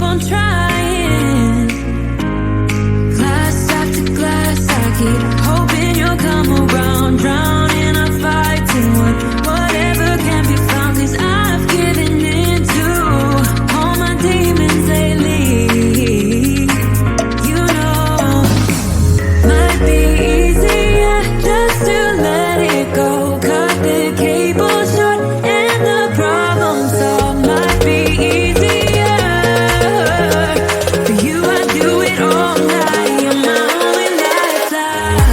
on trying. Glass after glass, I keep hoping you'll come around. Drowning, I'm fighting whatever can be found. 'Cause I've given in to all my demons lately. You know, might be easier just to let it go. Cut the cable short and the problem solved. Might be easier for you. I do it all night. You're my only lifeline.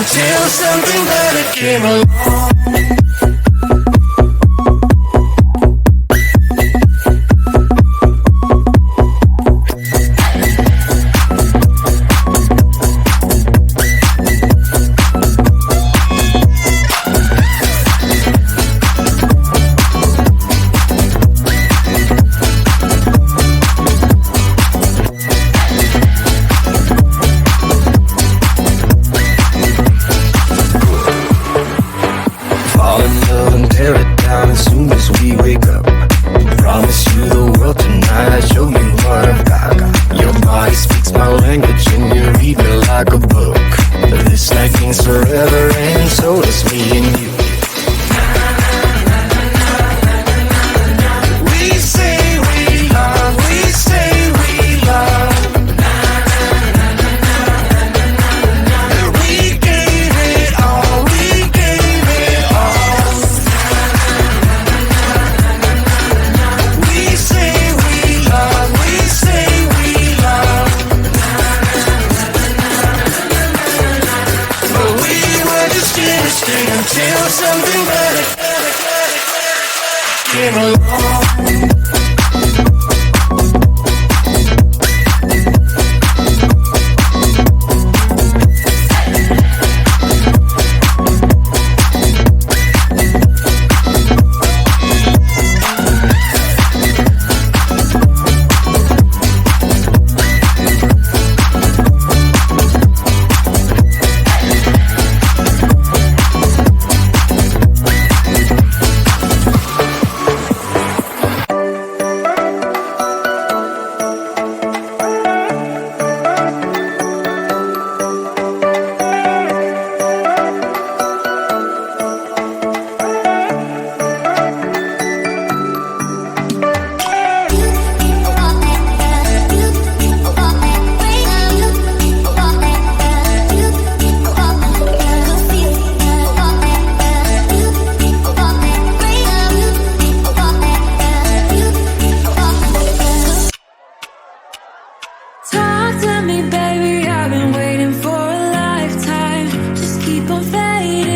until something better came along. As soon as we wake up, promise you the world tonight. Show you what I've got. Your body speaks my language and you read me like a book. This night means forever and so does me and you. We say we love, we say we love. We gave it all, we gave it all. Until something better came along. Talk to me, baby, I've been waiting for a lifetime. Just keep on fading.